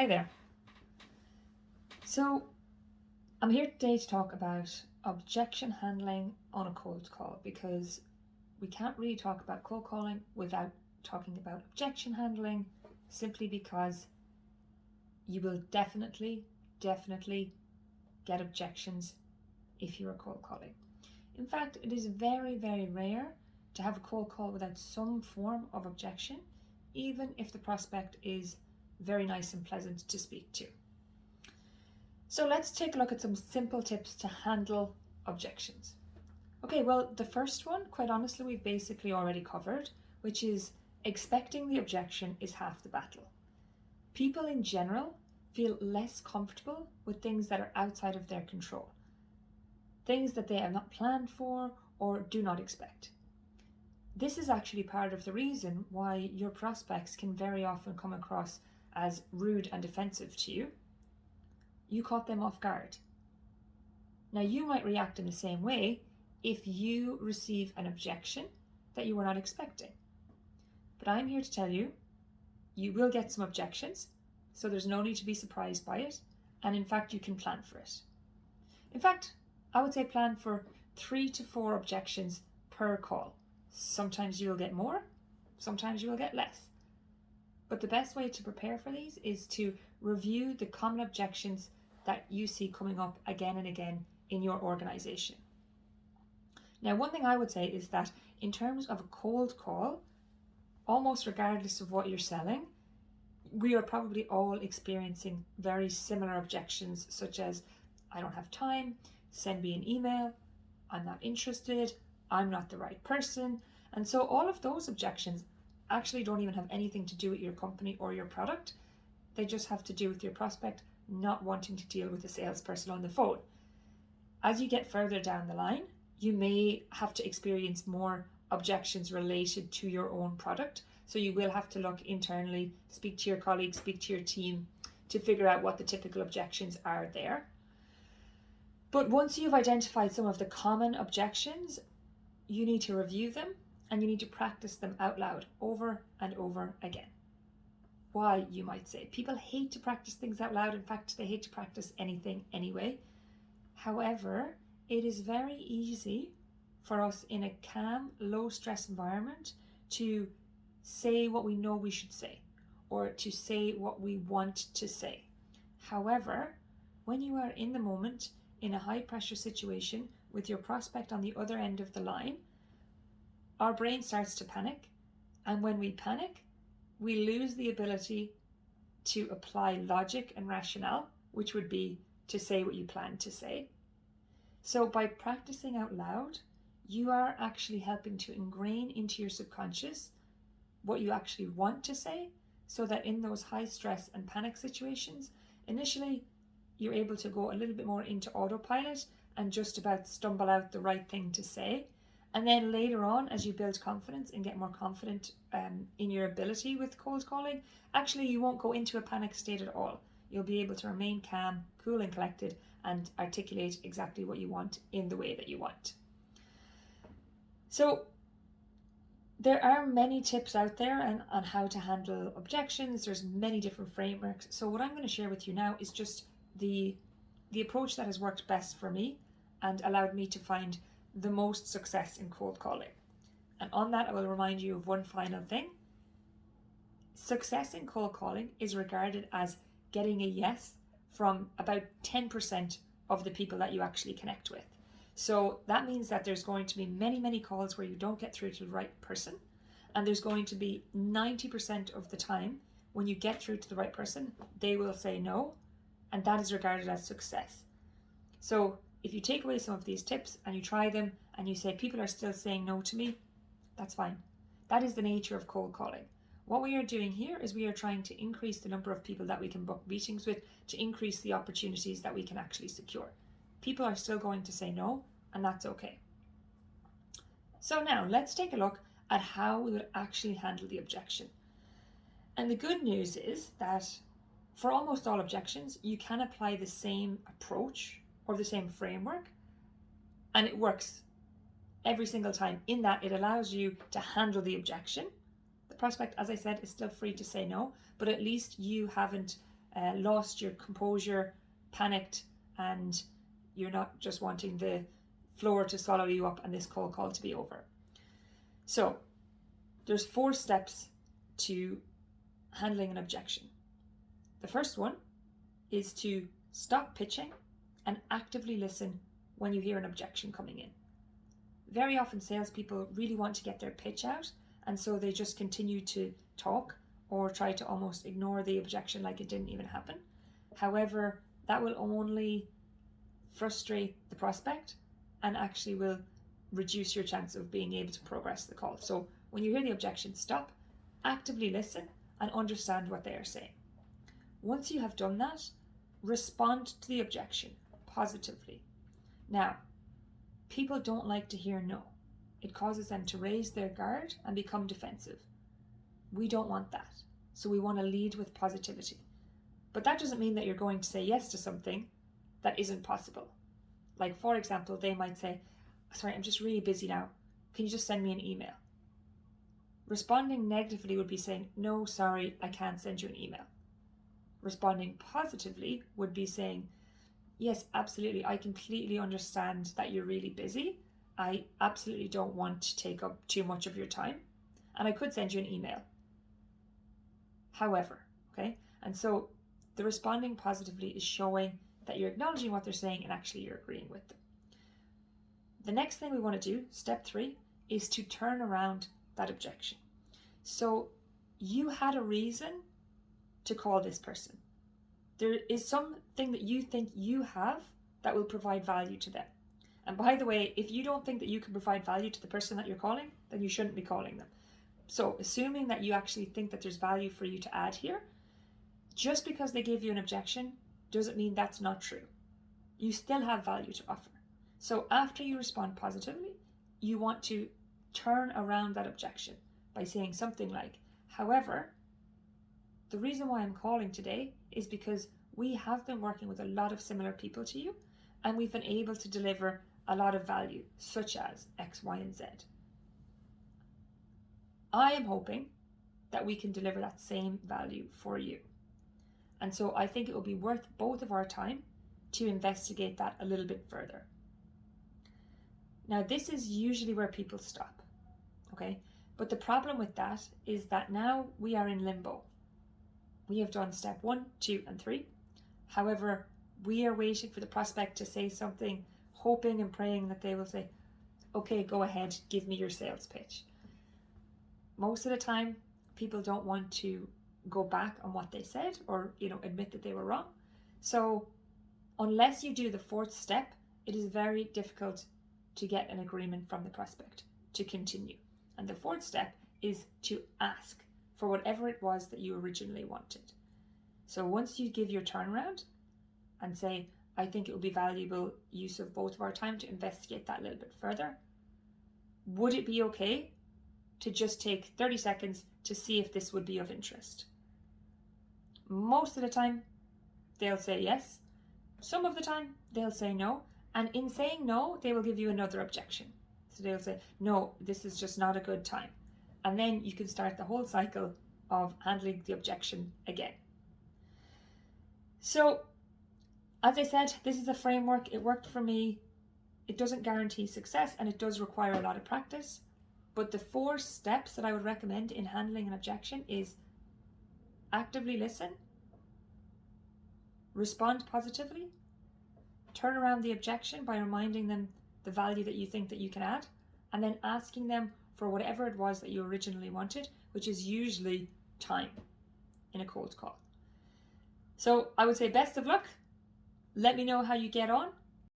Hi there. So I'm here today to talk about objection handling on a cold call, because we can't really talk about cold calling without talking about objection handling, simply because you will definitely get objections if you are cold calling. In fact, it is very, very rare to have a cold call without some form of objection, even if the prospect is very nice and pleasant to speak to. So let's take a look at some simple tips to handle objections. Okay, well, the first one, quite honestly, we've basically already covered, which is expecting the objection is half the battle. People in general feel less comfortable with things that are outside of their control, things that they have not planned for or do not expect. This is actually part of the reason why your prospects can very often come across as rude and offensive to you. You caught them off guard. Now, you might react in the same way if you receive an objection that you were not expecting. But I'm here to tell you, you will get some objections, so there's no need to be surprised by it. And in fact, you can plan for it. In fact, I would say plan for 3 to 4 objections per call. Sometimes you'll get more, sometimes you will get less. But the best way to prepare for these is to review the common objections that you see coming up again and again in your organization. Now, one thing I would say is that in terms of a cold call, almost regardless of what you're selling, we are probably all experiencing very similar objections, such as, I don't have time, send me an email, I'm not interested, I'm not the right person. And so all of those objections actually don't even have anything to do with your company or your product. They just have to do with your prospect not wanting to deal with a salesperson on the phone. As you get further down the line, you may have to experience more objections related to your own product. So you will have to look internally, speak to your colleagues, speak to your team to figure out what the typical objections are there. But once you've identified some of the common objections, you need to review them and you need to practice them out loud over and over again. Why, you might say? People hate to practice things out loud. In fact, they hate to practice anything anyway. However, it is very easy for us in a calm, low-stress environment to say what we know we should say, or to say what we want to say. However, when you are in the moment, in a high-pressure situation with your prospect on the other end of the line, our brain starts to panic. And when we panic, we lose the ability to apply logic and rationale, which would be to say what you plan to say. So by practicing out loud, you are actually helping to ingrain into your subconscious what you actually want to say, so that in those high stress and panic situations, initially you're able to go a little bit more into autopilot and just about stumble out the right thing to say. And then later on, as you build confidence and get more confident in your ability with cold calling, actually you won't go into a panic state at all. You'll be able to remain calm, cool and collected, and articulate exactly what you want in the way that you want. So there are many tips out there on how to handle objections. There's many different frameworks. So what I'm going to share with you now is just the approach that has worked best for me and allowed me to find the most success in cold calling. And on that, I will remind you of one final thing. Success in cold calling is regarded as getting a yes from about 10% of the people that you actually connect with. So that means that there's going to be many calls where you don't get through to the right person. And there's going to be 90% of the time when you get through to the right person, they will say no. And that is regarded as success. So if you take away some of these tips and you try them and you say, people are still saying no to me, that's fine. That is the nature of cold calling. What we are doing here is we are trying to increase the number of people that we can book meetings with, to increase the opportunities that we can actually secure. People are still going to say no, and that's okay. So now let's take a look at how we would actually handle the objection. And the good news is that for almost all objections, you can apply the same approach or the same framework, and it works every single time, in that it allows you to handle the objection. The prospect, as I said, is still free to say no, but at least you haven't lost your composure, panicked, and you're not just wanting the floor to swallow you up and this cold call to be over. So there's 4 steps to handling an objection. The first one is to stop pitching and actively listen when you hear an objection coming in. Very often salespeople really want to get their pitch out, and so they just continue to talk or try to almost ignore the objection like it didn't even happen. However, that will only frustrate the prospect and actually will reduce your chance of being able to progress the call. So when you hear the objection, stop, actively listen, and understand what they are saying. Once you have done that, respond to the objection positively. Now, people don't like to hear no. It causes them to raise their guard and become defensive. We don't want that. So we want to lead with positivity. But that doesn't mean that you're going to say yes to something that isn't possible. Like, for example, they might say, sorry, I'm just really busy now. Can you just send me an email? Responding negatively would be saying, no, sorry, I can't send you an email. Responding positively would be saying, yes, absolutely, I completely understand that you're really busy. I absolutely don't want to take up too much of your time, and I could send you an email. However, okay? And so the responding positively is showing that you're acknowledging what they're saying and actually you're agreeing with them. The next thing we want to do, step 3, is to turn around that objection. So you had a reason to call this person. There is something that you think you have that will provide value to them. And by the way, if you don't think that you can provide value to the person that you're calling, then you shouldn't be calling them. So assuming that you actually think that there's value for you to add here, just because they gave you an objection doesn't mean that's not true. You still have value to offer. So after you respond positively, you want to turn around that objection by saying something like, however, the reason why I'm calling today is because we have been working with a lot of similar people to you, and we've been able to deliver a lot of value, such as X, Y, and Z. I am hoping that we can deliver that same value for you. And so I think it will be worth both of our time to investigate that a little bit further. Now, this is usually where people stop, okay? But the problem with that is that now we are in limbo. We have done step 1, 2, and 3. However, we are waiting for the prospect to say something, hoping and praying that they will say, okay, go ahead, give me your sales pitch. Most of the time, people don't want to go back on what they said or, admit that they were wrong. So unless you do the 4th step, it is very difficult to get an agreement from the prospect to continue. And the 4th step is to ask for whatever it was that you originally wanted. So once you give your turnaround and say, I think it would be valuable use of both of our time to investigate that a little bit further, would it be okay to just take 30 seconds to see if this would be of interest? Most of the time, they'll say yes. Some of the time, they'll say no. And in saying no, they will give you another objection. So they'll say, no, this is just not a good time. And then you can start the whole cycle of handling the objection again. So, as I said, this is a framework. It worked for me. It doesn't guarantee success, and it does require a lot of practice. But the 4 steps that I would recommend in handling an objection is actively listen, respond positively, turn around the objection by reminding them the value that you think that you can add, and then asking them for whatever it was that you originally wanted, which is usually time in a cold call. So I would say best of luck. Let me know how you get on.